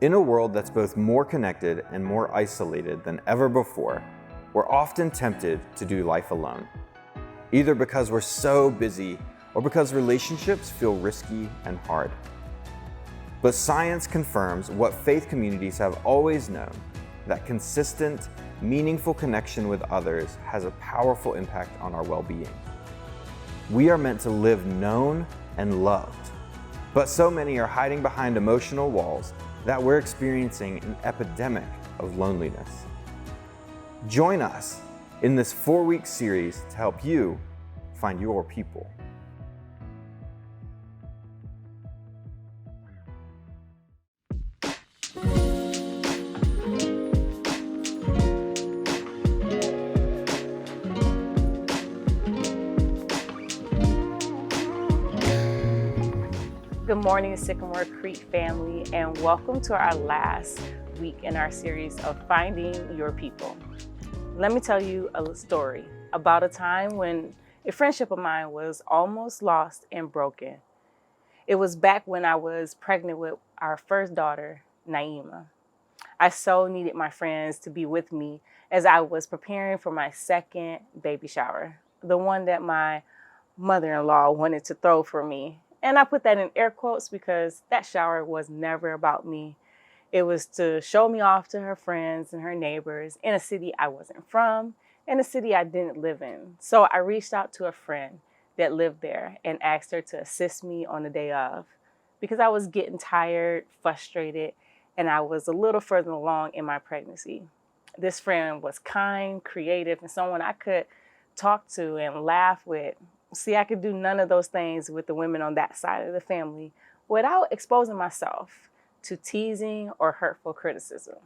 In a world that's both more connected and more isolated than ever before, we're often tempted to do life alone, either because we're so busy or because relationships feel risky and hard. But science confirms what faith communities have always known, that consistent, meaningful connection with others has a powerful impact on our well-being. We are meant to live known and loved, but so many are hiding behind emotional walls that we're experiencing an epidemic of loneliness. Join us in this 4-week series to help you find your people. Good morning, Sycamore Creek family, and welcome to our last week in our series of Finding Your People. Let me tell you a story about a time when a friendship of mine was almost lost and broken. It was back when I was pregnant with our first daughter, Naima. I so needed my friends to be with me as I was preparing for my second baby shower, the one that my mother-in-law wanted to throw for me. And I put that in air quotes because that shower was never about me. It was to show me off to her friends and her neighbors in a city I wasn't from, in a city I didn't live in. So I reached out to a friend that lived there and asked her to assist me on the day of, because I was getting tired, frustrated, and I was a little further along in my pregnancy. This friend was kind, creative, and someone I could talk to and laugh with. See, I could do none of those things with the women on that side of the family without exposing myself to teasing or hurtful criticism.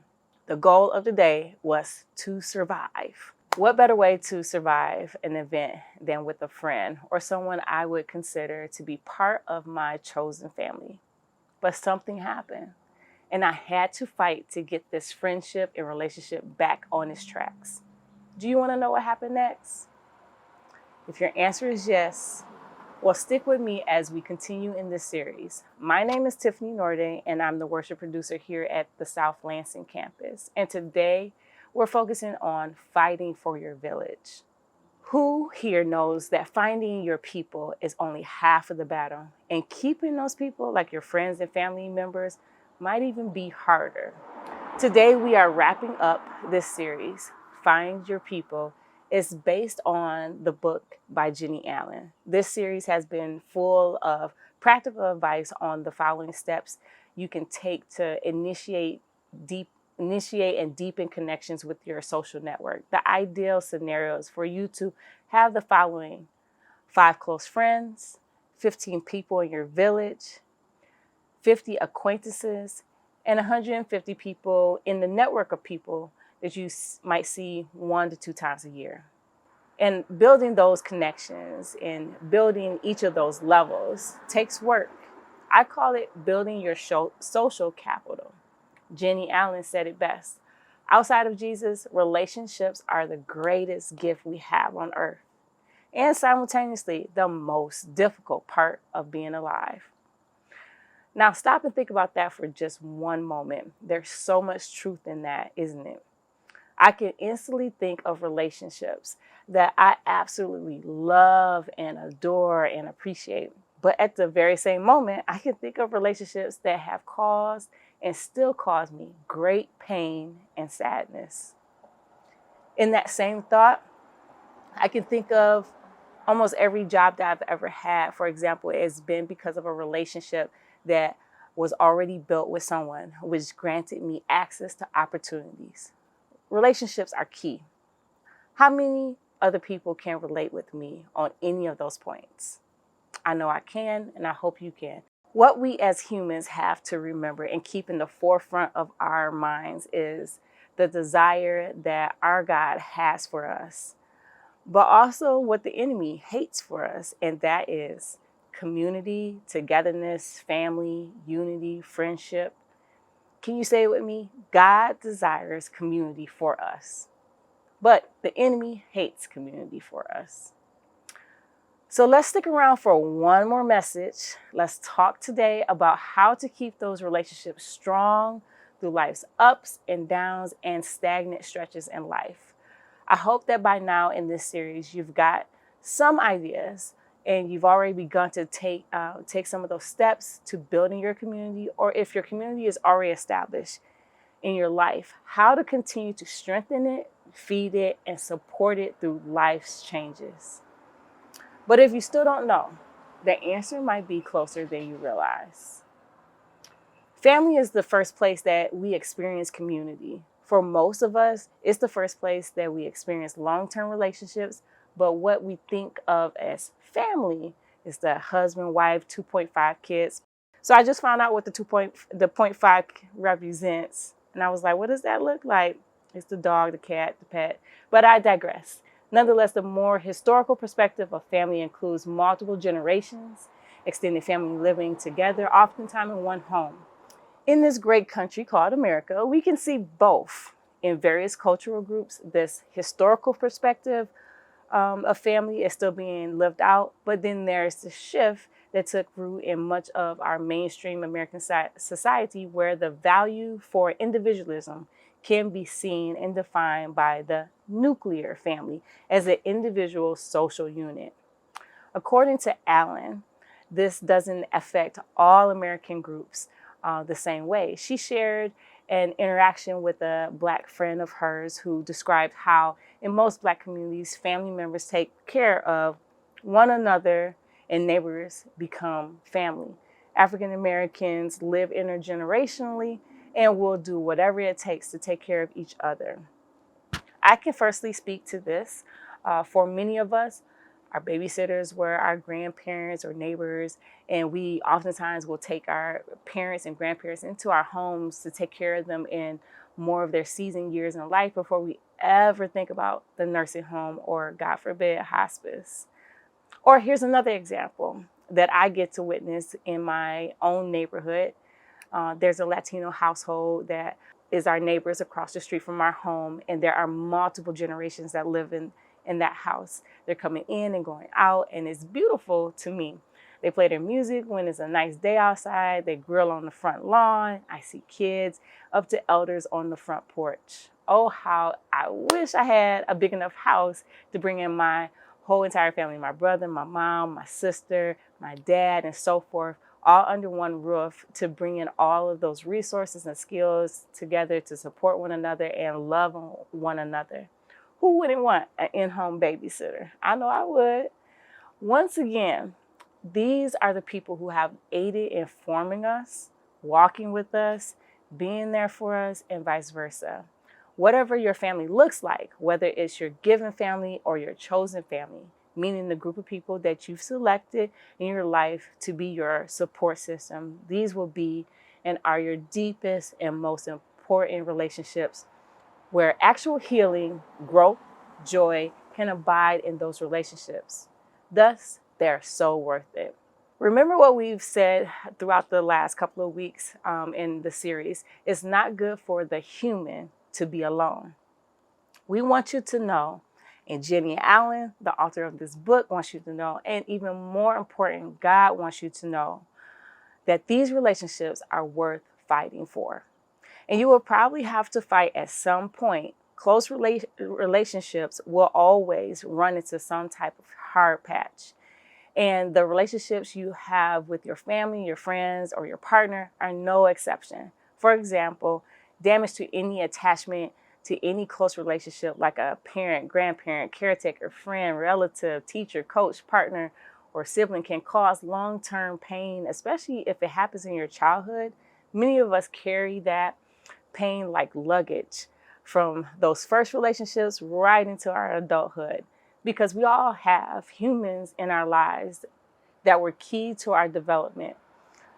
The goal of the day was to survive. What better way to survive an event than with a friend or someone I would consider to be part of my chosen family? But something happened, and I had to fight to get this friendship and relationship back on its tracks. Do you want to know what happened next? If your answer is yes, well, stick with me as we continue in this series. My name is Tiffany Norde, and I'm the worship producer here at the South Lansing campus. And today, we're focusing on fighting for your village. Who here knows that finding your people is only half of the battle, and keeping those people, like your friends and family members, might even be harder? Today, we are wrapping up this series, Find Your People. It's based on the book by Jenny Allen. This series has been full of practical advice on the following steps you can take to initiate and deepen connections with your social network. The ideal scenarios for you to have the following: 5 close friends, 15 people in your village, 50 acquaintances, and 150 people in the network of people that you might see 1 to 2 times a year. And building those connections and building each of those levels takes work. I call it building your social capital. Jenny Allen said it best. Outside of Jesus, relationships are the greatest gift we have on earth, and simultaneously the most difficult part of being alive. Now stop and think about that for just one moment. There's so much truth in that, isn't it? I can instantly think of relationships that I absolutely love and adore and appreciate. But at the very same moment, I can think of relationships that have caused and still cause me great pain and sadness. In that same thought, I can think of almost every job that I've ever had. For example, it's been because of a relationship that was already built with someone, which granted me access to opportunities. Relationships are key. How many other people can relate with me on any of those points? I know I can, and I hope you can. What we as humans have to remember and keep in the forefront of our minds is the desire that our God has for us, but also what the enemy hates for us, and that is community, togetherness, family, unity, friendship. Can you say it with me? God desires community for us, but the enemy hates community for us. So let's stick around for one more message. Let's talk today about how to keep those relationships strong through life's ups and downs and stagnant stretches in life. I hope that by now in this series, you've got some ideas and you've already begun to take some of those steps to building your community, or if your community is already established in your life, how to continue to strengthen it, feed it, and support it through life's changes. But if you still don't know, the answer might be closer than you realize. Family is the first place that we experience community. For most of us, it's the first place that we experience long-term relationships, but what we think of as family is the husband, wife, 2.5 kids. So I just found out what the 0.5 represents, and I was like, what does that look like? It's the dog, the cat, the pet, but I digress. Nonetheless, the more historical perspective of family includes multiple generations, extended family living together, oftentimes in one home. In this great country called America, we can see both in various cultural groups. This historical perspective of family is still being lived out, but then there's the shift that took root in much of our mainstream American society, where the value for individualism can be seen and defined by the nuclear family as an individual social unit. According to Allen, this doesn't affect all American groups the same way. She shared an interaction with a Black friend of hers who described how in most Black communities, family members take care of one another and neighbors become family. African Americans live intergenerationally and will do whatever it takes to take care of each other. I can firstly speak to this. For many of us, our babysitters were our grandparents or neighbors, and we oftentimes will take our parents and grandparents into our homes to take care of them in more of their seasoned years in life before we ever think about the nursing home or, God forbid, hospice. Or here's another example that I get to witness in my own neighborhood. There's a Latino household that is our neighbors across the street from our home, and there are multiple generations that live in that house. They're coming in and going out, and it's beautiful to me. They play their music when it's a nice day outside. They grill on the front lawn. I see kids up to elders on the front porch. Oh, how I wish I had a big enough house to bring in my whole entire family, my brother, my mom, my sister, my dad, and so forth, all under one roof, to bring in all of those resources and skills together to support one another and love on one another. Who wouldn't want an in-home babysitter? I know I would. Once again, these are the people who have aided in forming us, walking with us, being there for us, and vice versa. Whatever your family looks like, whether it's your given family or your chosen family, meaning the group of people that you've selected in your life to be your support system, these will be and are your deepest and most important relationships, where actual healing, growth, joy can abide in those relationships. Thus, they're so worth it. Remember what we've said throughout the last couple of weeks in the series. It's not good for the human to be alone. We want you to know, and Jenny Allen, the author of this book, wants you to know, and even more important, God wants you to know, that these relationships are worth fighting for. And you will probably have to fight at some point. Close relationships will always run into some type of hard patch. And the relationships you have with your family, your friends, or your partner are no exception. For example, damage to any attachment to any close relationship, like a parent, grandparent, caretaker, friend, relative, teacher, coach, partner, or sibling, can cause long-term pain, especially if it happens in your childhood. Many of us carry that pain like luggage from those first relationships right into our adulthood, because we all have humans in our lives that were key to our development.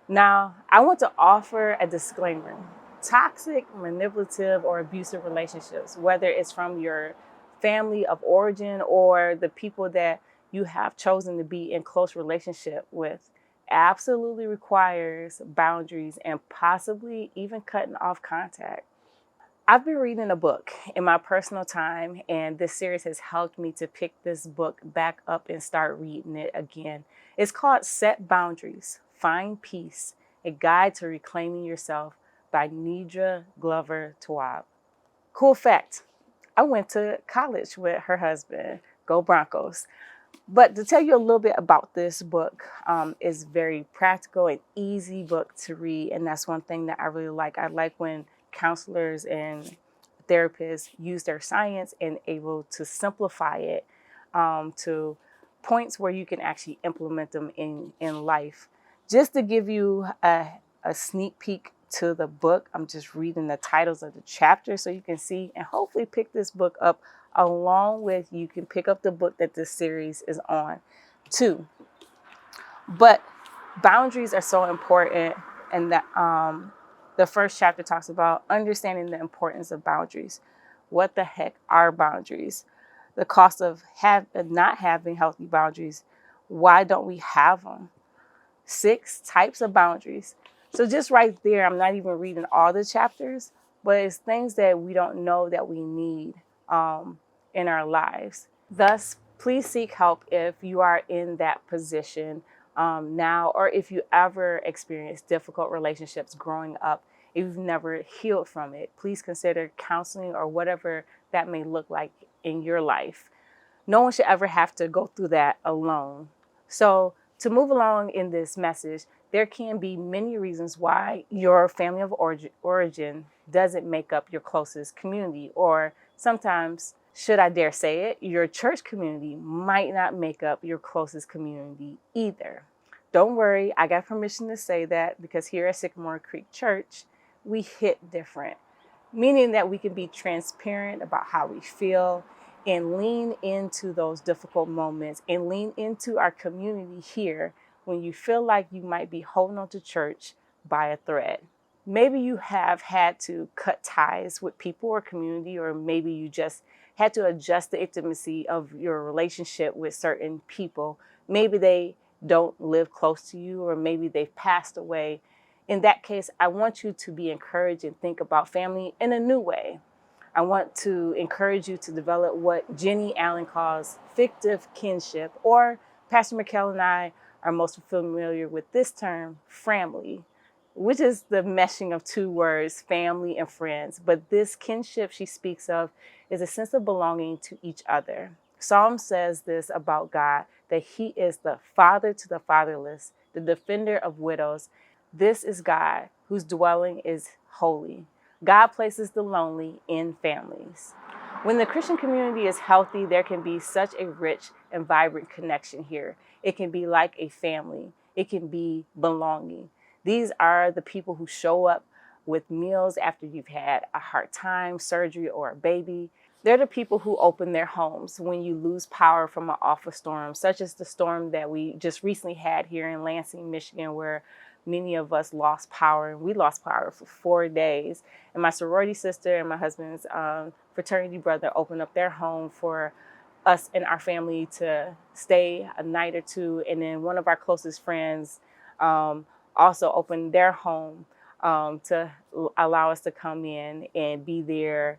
Now, I want to offer a disclaimer. Toxic, manipulative, or abusive relationships, whether it's from your family of origin or the people that you have chosen to be in close relationship with, absolutely requires boundaries and possibly even cutting off contact. I've been reading a book in my personal time, and this series has helped me to pick this book back up and start reading it again. It's called Set Boundaries, Find Peace, A Guide to Reclaiming Yourself by Nidra Glover Tawab. Cool fact, I went to college with her husband. Go Broncos. But to tell you a little bit about this book, it's very practical and easy book to read. And that's one thing that I really like. I like when counselors and therapists use their science and able to simplify it to points where you can actually implement them in life. Just to give you a sneak peek to the book, I'm just reading the titles of the chapters so you can see and hopefully pick this book up along with you can pick up the book that this series is on too. But boundaries are so important, and that the first chapter talks about understanding the importance of boundaries. What the heck are boundaries? The cost of not having healthy boundaries. Why don't we have them? 6 types of boundaries. So just right there, I'm not even reading all the chapters, but it's things that we don't know that we need in our lives. Thus, please seek help if you are in that position now, or if you ever experienced difficult relationships growing up, if you've never healed from it. Please consider counseling or whatever that may look like in your life. No one should ever have to go through that alone. So to move along in this message, there can be many reasons why your family of origin doesn't make up your closest community, or sometimes, should I dare say it, your church community might not make up your closest community either. Don't worry, I got permission to say that because here at Sycamore Creek Church, we hit different, meaning that we can be transparent about how we feel and lean into those difficult moments and lean into our community here when you feel like you might be holding on to church by a thread. Maybe you have had to cut ties with people or community, or maybe you just had to adjust the intimacy of your relationship with certain people. Maybe they don't live close to you, or maybe they've passed away. In that case, I want you to be encouraged and think about family in a new way. I want to encourage you to develop what Jenny Allen calls fictive kinship, or Pastor Mikkel and I are most familiar with this term, family, which is the meshing of 2 words, family and friends. But this kinship she speaks of is a sense of belonging to each other. Psalm says this about God, that he is the father to the fatherless, the defender of widows. This is God, whose dwelling is holy. God places the lonely in families. When the Christian community is healthy, there can be such a rich and vibrant connection here. It can be like a family. It can be belonging. These are the people who show up with meals after you've had a hard time, surgery, or a baby. They're the people who open their homes when you lose power from an awful storm, such as the storm that we just recently had here in Lansing, Michigan, where many of us lost power, and we lost power for 4 days. And my sorority sister and my husband's fraternity brother opened up their home for us and our family to stay a night or 2. And then one of our closest friends also opened their home to allow us to come in and be there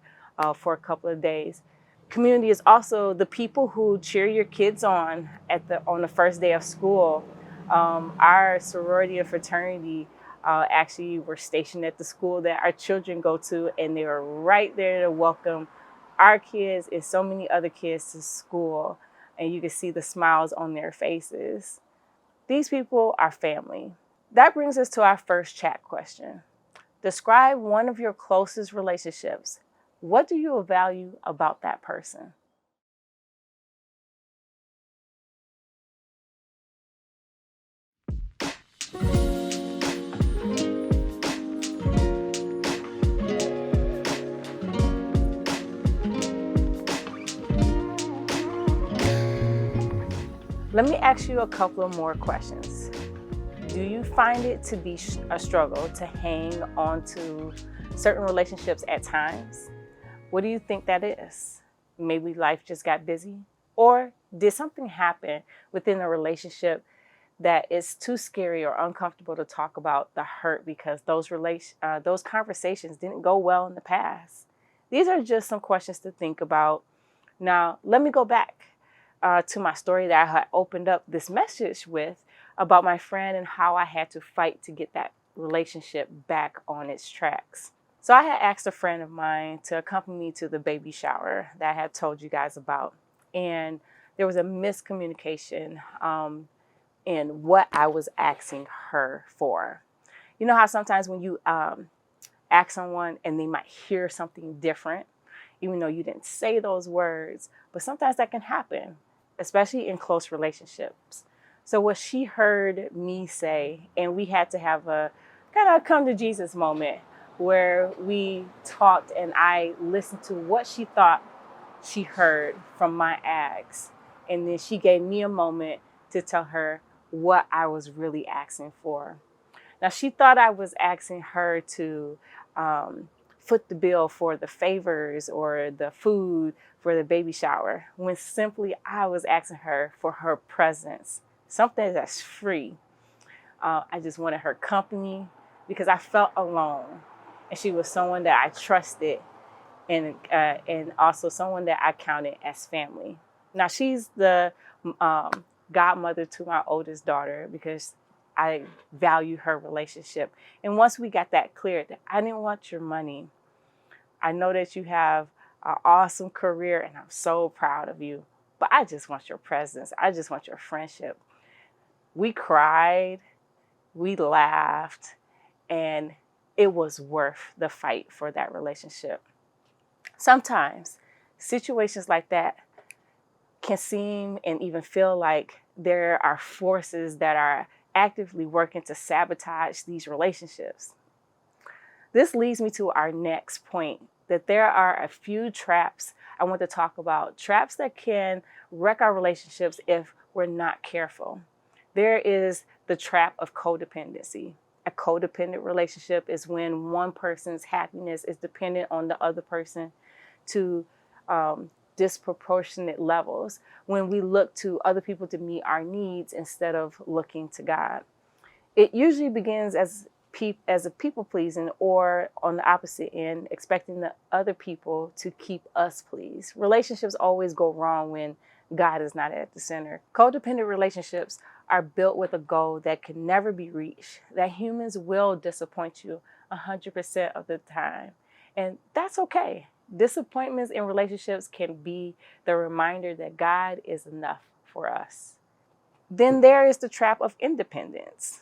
for a couple of days. Community is also the people who cheer your kids on on the first day of school. Our sorority and fraternity actually were stationed at the school that our children go to, and they were right there to welcome our kids and so many other kids to school, and you can see the smiles on their faces. These people are family. That brings us to our first chat question. Describe one of your closest relationships. What do you value about that person? Let me ask you a couple of more questions. Do you find it to be a struggle to hang on to certain relationships at times? What do you think that is? Maybe life just got busy? Or did something happen within a relationship that is too scary or uncomfortable to talk about the hurt because those conversations didn't go well in the past? These are just some questions to think about. Now, let me go back to my story that I had opened up this message with about my friend and how I had to fight to get that relationship back on its tracks. So I had asked a friend of mine to accompany me to the baby shower that I had told you guys about. And there was a miscommunication in what I was asking her for. You know how sometimes when you ask someone and they might hear something different, even though you didn't say those words, but sometimes that can happen, especially in close relationships. So what she heard me say, and we had to have a kind of come to Jesus moment where we talked and I listened to what she thought she heard from my acts. And then she gave me a moment to tell her what I was really asking for. Now, she thought I was asking her to foot the bill for the favors or the food for the baby shower, when simply I was asking her for her presence, something that's free. I just wanted her company because I felt alone. And she was someone that I trusted and also someone that I counted as family. Now, she's the godmother to my oldest daughter because I value her relationship. And once we got that cleared, I didn't want your money. I know that you have an awesome career and I'm so proud of you, but I just want your presence. I just want your friendship. We cried, we laughed, and it was worth the fight for that relationship. Sometimes situations like that can seem and even feel like there are forces that are actively working to sabotage these relationships. This leads me to our next point, that there are a few traps I want to talk about, traps that can wreck our relationships if we're not careful. There is the trap of codependency. A codependent relationship is when one person's happiness is dependent on the other person to disproportionate levels, when we look to other people to meet our needs instead of looking to God. It usually begins as a people pleasing, or on the opposite end, expecting the other people to keep us pleased. Relationships always go wrong when God is not at the center. Codependent relationships are built with a goal that can never be reached, that humans will disappoint you 100% of the time. And that's okay. Disappointments in relationships can be the reminder that God is enough for us. Then there is the trap of independence.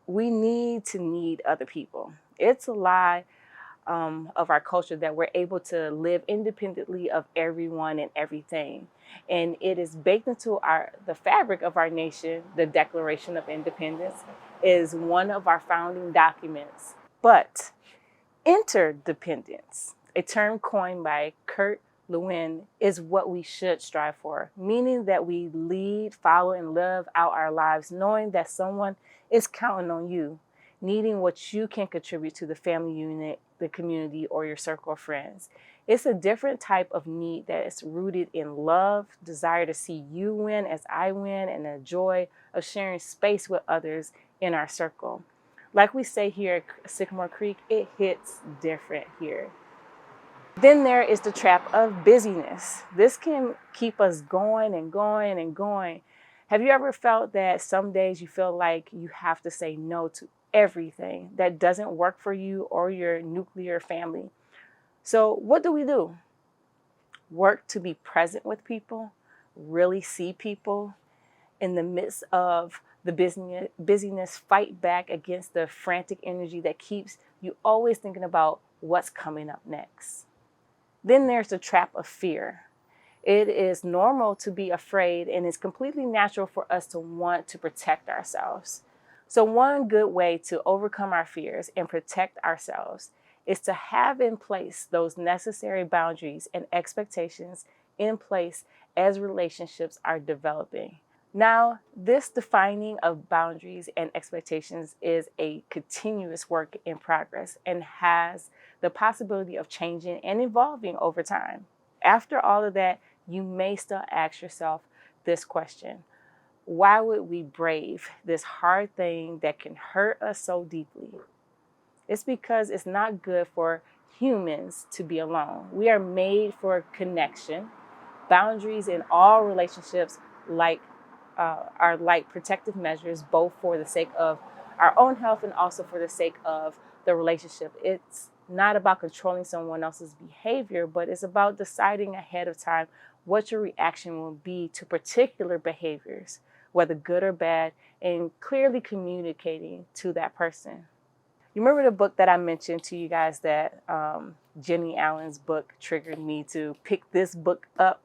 We need other people. It's a lie of our culture that we're able to live independently of everyone and everything. And it is baked into the fabric of our nation. The Declaration of Independence is one of our founding documents. But interdependence, a term coined by Kurt Lewin, is what we should strive for, meaning that we lead, follow, and live out our lives knowing that someone is counting on you, needing what you can contribute to the family unit, the community, or your circle of friends. It's a different type of need that is rooted in love, desire to see you win as I win, and the joy of sharing space with others in our circle. Like we say here at Sycamore Creek, it hits different here. Then there is the trap of busyness. This can keep us going and going and going. Have you ever felt that some days you feel like you have to say no to everything that doesn't work for you or your nuclear family? So what do? Work to be present with people, really see people. In the midst of the busyness, fight back against the frantic energy that keeps you always thinking about what's coming up next. Then there's the trap of fear. It is normal to be afraid, and it's completely natural for us to want to protect ourselves. So one good way to overcome our fears and protect ourselves is to have in place those necessary boundaries and expectations in place as relationships are developing. Now, this defining of boundaries and expectations is a continuous work in progress and has the possibility of changing and evolving over time. After all of that, you may still ask yourself this question: why would we brave this hard thing that can hurt us so deeply? It's because it's not good for humans to be alone. We are made for connection. Boundaries in all relationships are like protective measures, both for the sake of our own health and also for the sake of the relationship. It's not about controlling someone else's behavior, but it's about deciding ahead of time what your reaction will be to particular behaviors, whether good or bad, and clearly communicating to that person. You remember the book that I mentioned to you guys that Jenny Allen's book triggered me to pick this book up,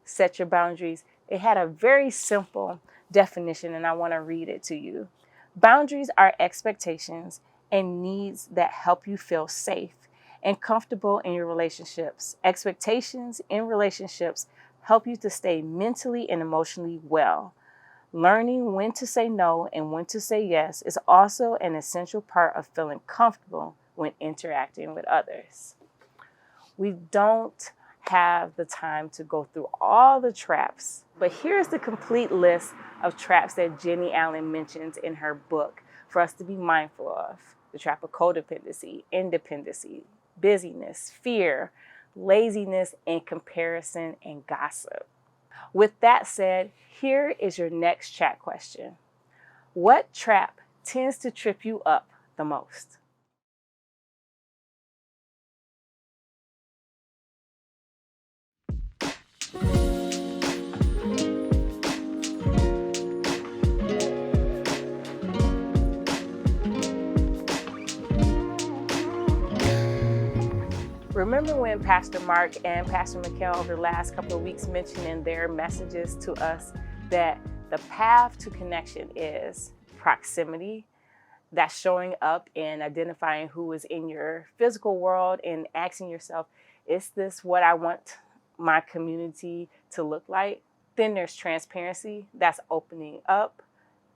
Set Your Boundaries? It had a very simple definition, and I want to read it to you. Boundaries are expectations and needs that help you feel safe and comfortable in your relationships. Expectations in relationships help you to stay mentally and emotionally well. Learning when to say no and when to say yes is also an essential part of feeling comfortable when interacting with others. We don't have the time to go through all the traps, but here's the complete list of traps that Jenny Allen mentions in her book for us to be mindful of. The trap of codependency, independency, busyness, fear, laziness, and comparison and gossip. With that said, here is your next chat question. What trap tends to trip you up the most? Remember when Pastor Mark and Pastor Mikhail over the last couple of weeks mentioned in their messages to us that the path to connection is proximity, that's showing up and identifying who is in your physical world and asking yourself, is this what I want my community to look like? Then there's transparency, that's opening up,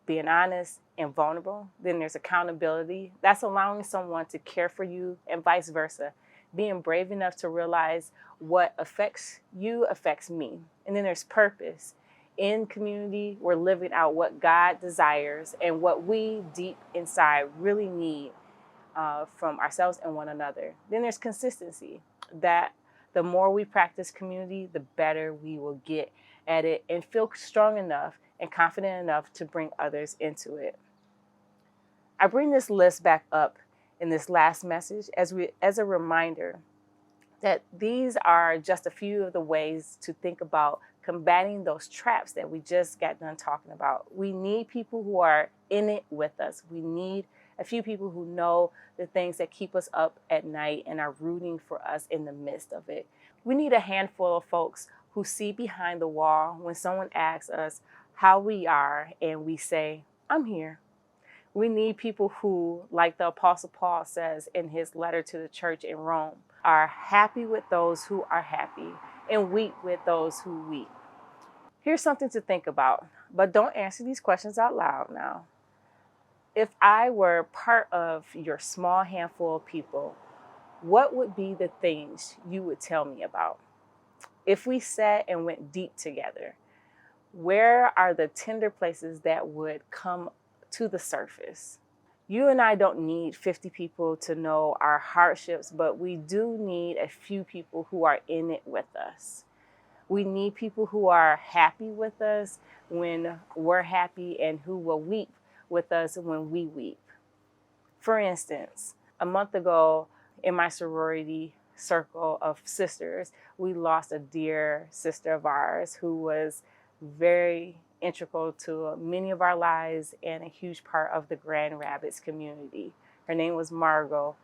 being honest and vulnerable. Then there's accountability, that's allowing someone to care for you, and vice versa. Being brave enough to realize what affects you affects me. And then there's purpose. In community, we're living out what God desires and what we deep inside really need from ourselves and one another. Then there's consistency, that the more we practice community, the better we will get at it and feel strong enough and confident enough to bring others into it. I bring this list back up in this last message as a reminder that these are just a few of the ways to think about combating those traps that we just got done talking about. We need people who are in it with us. We need a few people who know the things that keep us up at night and are rooting for us in the midst of it. We need a handful of folks who see behind the wall when someone asks us how we are and we say, I'm here. We need people who, like the Apostle Paul says in his letter to the church in Rome, are happy with those who are happy and weep with those who weep. Here's something to think about, but don't answer these questions out loud now. If I were part of your small handful of people, what would be the things you would tell me about? If we sat and went deep together, where are the tender places that would come to the surface? You and I don't need 50 people to know our hardships, but we do need a few people who are in it with us. We need people who are happy with us when we're happy and who will weep with us when we weep. For instance, a month ago in my sorority circle of sisters, we lost a dear sister of ours who was very integral to many of our lives and a huge part of the Grand Rapids community. Her name was Margot.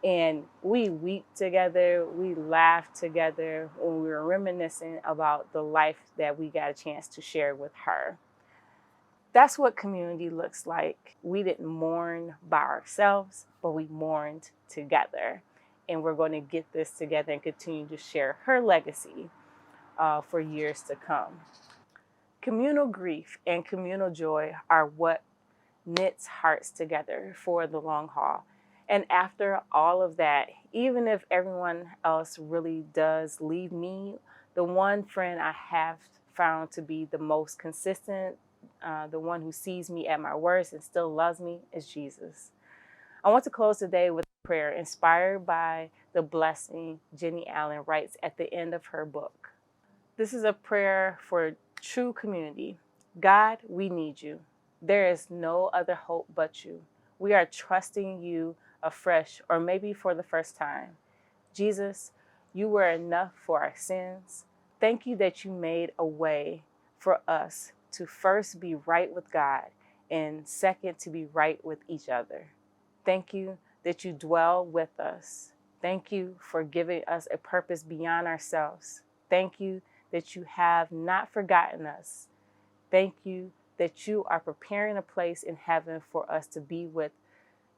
And we wept together, we laughed together when we were reminiscing about the life that we got a chance to share with her. That's what community looks like. We didn't mourn by ourselves, but we mourned together. And we're going to get this together and continue to share her legacy for years to come. Communal grief and communal joy are what knits hearts together for the long haul. And after all of that, even if everyone else really does leave me, the one friend I have found to be the most consistent, the one who sees me at my worst and still loves me, is Jesus. I want to close today with a prayer inspired by the blessing Jenny Allen writes at the end of her book. This is a prayer for true community. God, we need you. There is no other hope but you. We are trusting you afresh, or maybe for the first time. Jesus, you were enough for our sins. Thank you that you made a way for us to first be right with God and second to be right with each other. Thank you that you dwell with us. Thank you for giving us a purpose beyond ourselves. Thank you that you have not forgotten us. Thank you that you are preparing a place in heaven for us to be with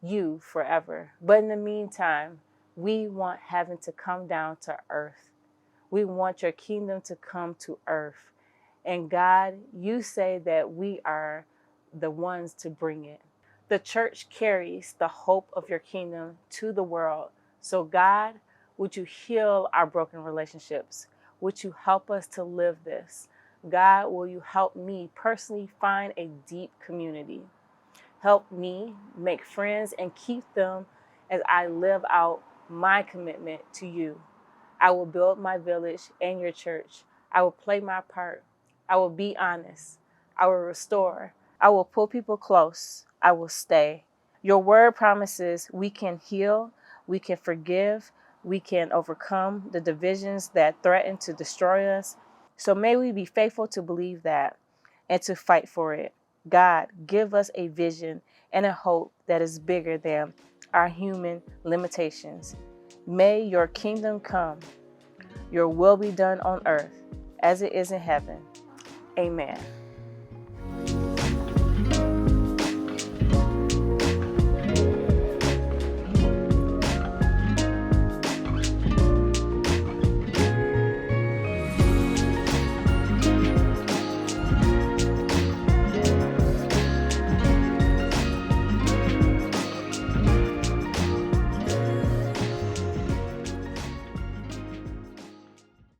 you forever. But in the meantime, we want heaven to come down to earth. We want your kingdom to come to earth. And God, you say that we are the ones to bring it. The church carries the hope of your kingdom to the world. So God, would you heal our broken relationships? Would you help us to live this? God, will you help me personally find a deep community? Help me make friends and keep them as I live out my commitment to you. I will build my village and your church. I will play my part. I will be honest. I will restore. I will pull people close. I will stay. Your word promises we can heal, we can forgive, we can overcome the divisions that threaten to destroy us. So may we be faithful to believe that and to fight for it. God, give us a vision and a hope that is bigger than our human limitations. May your kingdom come, your will be done on earth as it is in heaven. Amen.